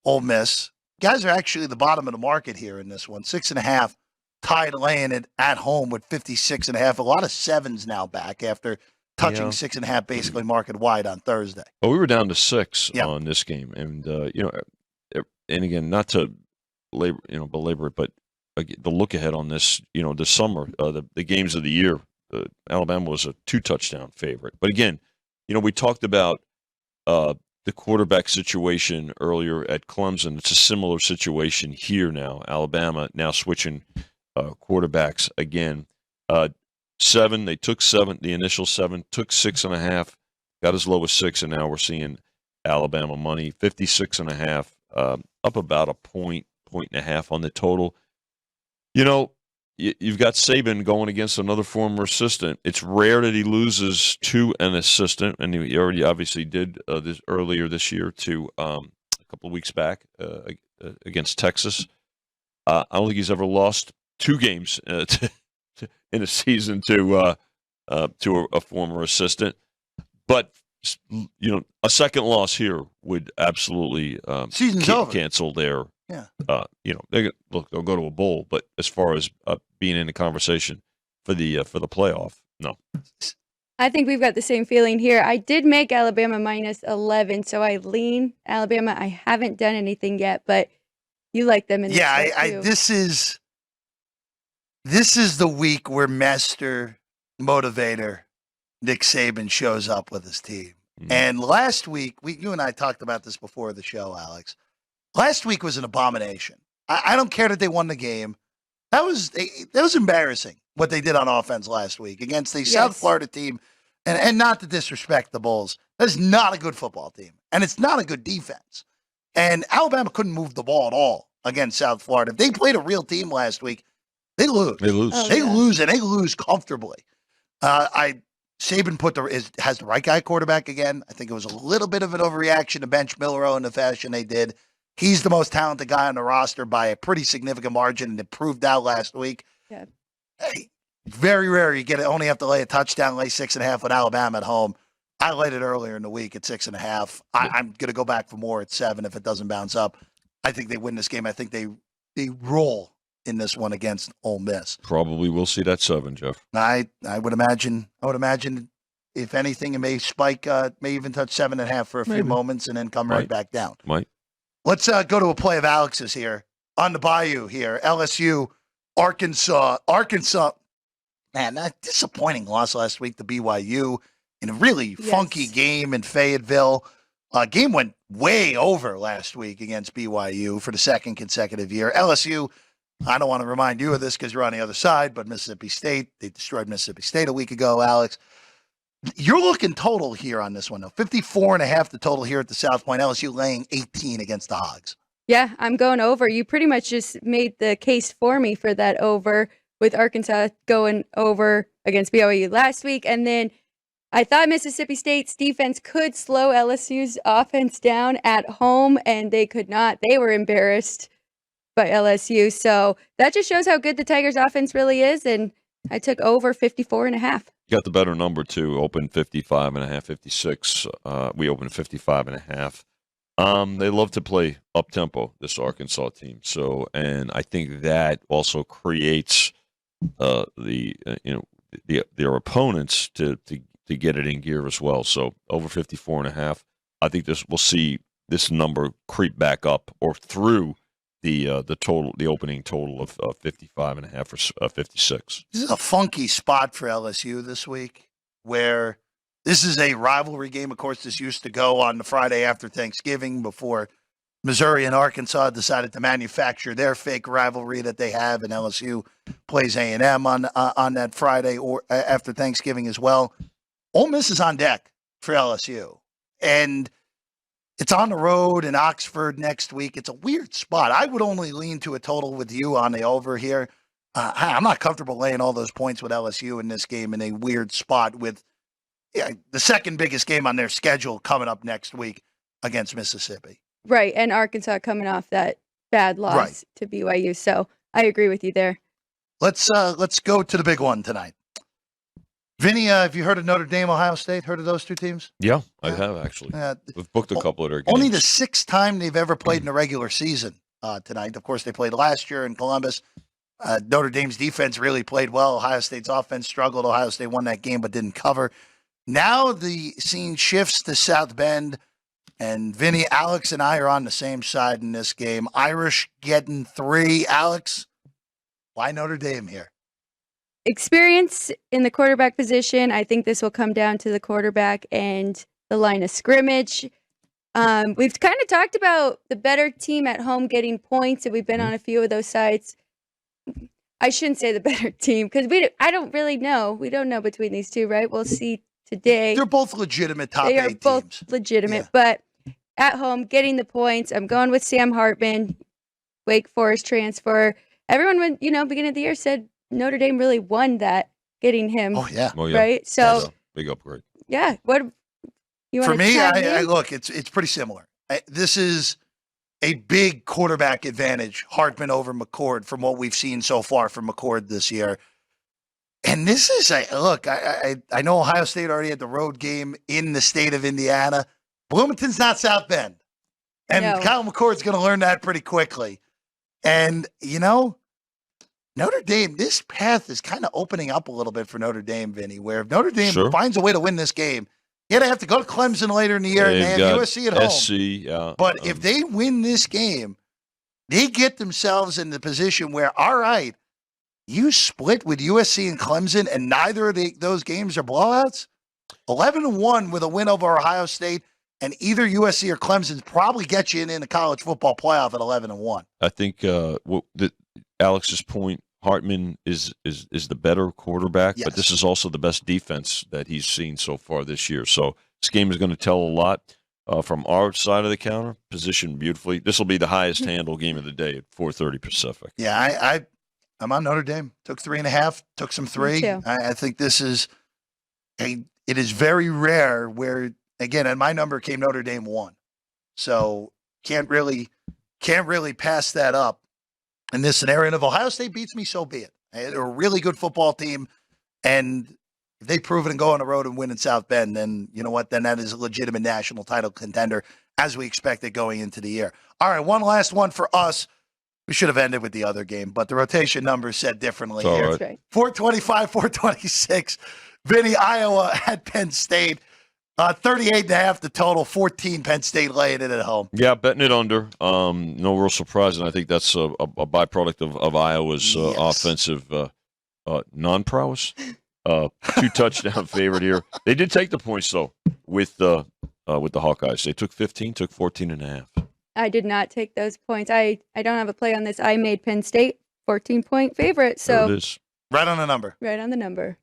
Ole Miss. Guys are actually the bottom of the market here in this one. 6.5, tied laying it at home with 56.5. A lot of 7s now back after touching 6.5 basically market wide on Thursday. Well, we were down to 6 on this game, and and again, not to belabor it, but the look ahead on this, this summer, the games of the year, Alabama was a 2-touchdown favorite. But again, we talked about the quarterback situation earlier at Clemson. It's a similar situation here now. Alabama now switching quarterbacks again. 7, they took 7, the initial 7, took 6.5, got as low as 6, and now we're seeing Alabama money, 56.5, up about a point and a half on the total. You've got Saban going against another former assistant. It's rare that he loses to an assistant, and he already obviously did this earlier this year to a couple of weeks back against Texas. I don't think he's ever lost 2 games in a season to a former assistant, but a second loss here would absolutely cancel their. Yeah. They'll go to a bowl, but as far as being in the conversation for the playoff, no. I think we've got the same feeling here. I did make Alabama minus 11, so I lean Alabama. I haven't done anything yet, but you like them in this too. This is the week where master motivator Nick Saban shows up with his team. Mm-hmm. And last week, you and I talked about this before the show, Alex. Last week was an abomination. I don't care that they won the game. That was embarrassing what they did on offense last week against the South Florida team. And not to disrespect the Bulls, that's not a good football team. And it's not a good defense. And Alabama couldn't move the ball at all against South Florida. If they played a real team last week, they lose. They lose. Lose, and they lose comfortably. Saban has the right guy quarterback again. I think it was a little bit of an overreaction to bench Milroe in the fashion they did. He's the most talented guy on the roster by a pretty significant margin, and it proved out last week. Yeah. Hey, very rare you only have to lay a touchdown, lay 6.5 with Alabama at home. I laid it earlier in the week at 6.5. I'm going to go back for more at 7 if it doesn't bounce up. I think they win this game. I think they roll in this one against Ole Miss. Probably we'll see that 7, Jeff. I would imagine if anything, it may spike, may even touch 7.5 for a few moments and then come right back down. Might. Let's go to a play of Alex's here on the Bayou here. LSU, Arkansas. Man, that disappointing loss last week to BYU in a really funky game in Fayetteville. Game went way over last week against BYU for the second consecutive year. LSU, I don't want to remind you of this because you're on the other side, but Mississippi State, they destroyed Mississippi State a week ago, Alex. You're looking total here on this one, though. 54.5 the total here at the South Point. LSU laying 18 against the Hogs. Yeah, I'm going over. You pretty much just made the case for me for that over with Arkansas going over against BYU last week. And then I thought Mississippi State's defense could slow LSU's offense down at home, and they could not. They were embarrassed by LSU. So that just shows how good the Tigers offense really is. And I took over 54.5. got the better number too. Opened 55.5, 56. We opened 55.5. They love to play up tempo, this Arkansas team. So, and I think that also creates their opponents to get it in gear as well. So over 54.5. I think we'll see this number creep back up or through the opening total of 55.5 or 56. This is a funky spot for LSU this week, where this is a rivalry game. Of course, this used to go on the Friday after Thanksgiving before Missouri and Arkansas decided to manufacture their fake rivalry that they have, and LSU plays A&M on that Friday or after Thanksgiving as well. Ole Miss is on deck for LSU, and it's on the road in Oxford next week. It's a weird spot. I would only lean to a total with you on the over here. I'm not comfortable laying all those points with LSU in this game in a weird spot with the second biggest game on their schedule coming up next week against Mississippi. Right, and Arkansas coming off that bad loss to BYU. So I agree with you there. Let's go to the big one tonight. Vinny, have you heard of Notre Dame, Ohio State? Heard of those two teams? Yeah, I have actually. We've booked a couple of their games. Only the sixth time they've ever played in the regular season tonight. Of course, they played last year in Columbus. Notre Dame's defense really played well. Ohio State's offense struggled. Ohio State won that game but didn't cover. Now the scene shifts to South Bend, and Vinny, Alex, and I are on the same side in this game. Irish getting 3. Alex, why Notre Dame here? Experience in the quarterback position. I think this will come down to the quarterback and the line of scrimmage. We've kind of talked about the better team at home getting points, and we've been on a few of those sides. I shouldn't say the better team because I don't really know. We don't know between these two, right? We'll see today. They're both legitimate top 8 They are teams. both legitimate, but at home getting the points. I'm going with Sam Hartman, Wake Forest transfer. Everyone, when beginning of the year said Notre Dame really won that, getting him. Oh yeah. Right. So big upgrade. Yeah. What you want for me? I look. It's pretty similar. This is a big quarterback advantage, Hartman over McCord, from what we've seen so far from McCord this year. And this is look. I know Ohio State already had the road game in the state of Indiana. Bloomington's not South Bend, and Kyle McCord's going to learn that pretty quickly. And Notre Dame, this path is kind of opening up a little bit for Notre Dame, Vinny, where if Notre Dame finds a way to win this game, they have to go to Clemson later in the year, and they have USC at home. SC, yeah. But if they win this game, they get themselves in the position where, all right, you split with USC and Clemson, and neither of those games are blowouts. 11-1 with a win over Ohio State, and either USC or Clemson probably get you in the college football playoff at 11-1. I think Alex's point, Hartman is the better quarterback, but this is also the best defense that he's seen so far this year. So this game is going to tell a lot from our side of the counter, positioned beautifully. This will be the highest handle game of the day at 4:30 Pacific. Yeah, I'm on Notre Dame. Took 3.5, took some 3. I think this is it is very rare where, again, and my number came Notre Dame 1. So can't really pass that up. In this scenario, and if Ohio State beats me, so be it. They're a really good football team, and if they prove it and go on the road and win in South Bend, then you know what? Then that is a legitimate national title contender, as we expected going into the year. All right, one last one for us. We should have ended with the other game, but the rotation number said differently here. Right. Right. 425, 426. Vinny, Iowa at Penn State. 38.5 the total, 14 Penn State laying it at home. Yeah, betting it under. No real surprise, and I think that's a byproduct of Iowa's offensive non-prowess. 2-touchdown favorite here. They did take the points, though, with the Hawkeyes. They took 15, took 14.5. I did not take those points. I don't have a play on this. I made Penn State 14-point favorite. So There it is. Right on the number. Right on the number.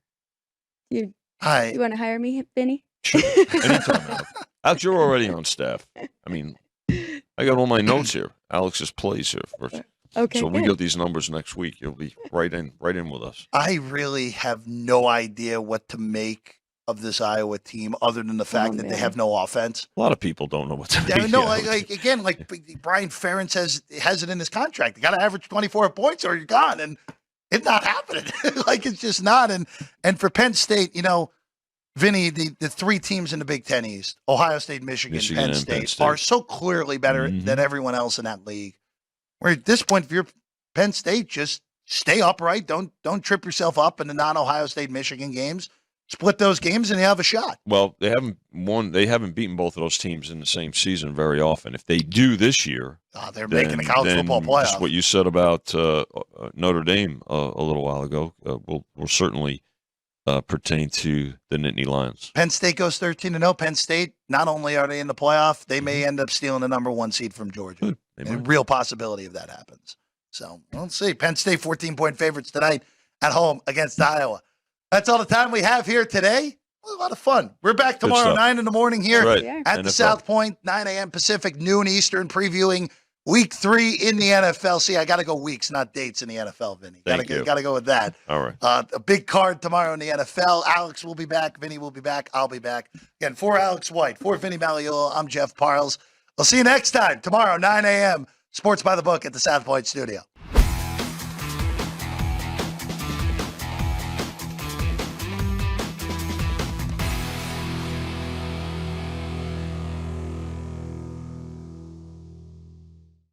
You Hi. want to hire me, Vinny? Sure. Anytime. Alex, you're already on staff. I mean, I got all my notes here. Alex's plays here first. Okay. So we good. get these numbers next week. You'll be right in with us. I really have no idea what to make of this Iowa team other than the fact that they have no offense. A lot of people don't know what to make. No, like Brian Ferentz has it in his contract. You got to average 24 points or you're gone. And It's not happening. Like, it's just not. And for Penn State, Vinny, the three teams in the Big Ten East, Ohio State, Michigan, Penn State, are so clearly better than everyone else in that league. Where at this point, if you're Penn State, just stay upright. Don't trip yourself up in the non-Ohio State, Michigan games. Split those games and you have a shot. Well, they haven't won. They haven't beaten both of those teams in the same season very often. If they do this year, they're making the college football playoff. Just what you said about Notre Dame a little while ago will certainly pertain to the Nittany Lions. Penn State goes 13-0. Penn State, not only are they in the playoff, they may end up stealing the number 1 seed from Georgia. A real possibility if that happens. So we'll see. Penn State 14-point favorites tonight at home against Iowa. That's all the time we have here today. A lot of fun. We're back tomorrow, 9 in the morning here at the South Point, 9 a.m. Pacific, noon Eastern, previewing Week 3 in the NFL. See, I got to go weeks, not dates in the NFL, Vinny. Got to go with that. All right. A big card tomorrow in the NFL. Alex will be back. Vinny will be back. I'll be back. Again, for Alex White, for Vinny Magliulo, I'm Jeff Parles. We'll see you next time, tomorrow, 9 a.m., Sports by the Book at the South Point Studio.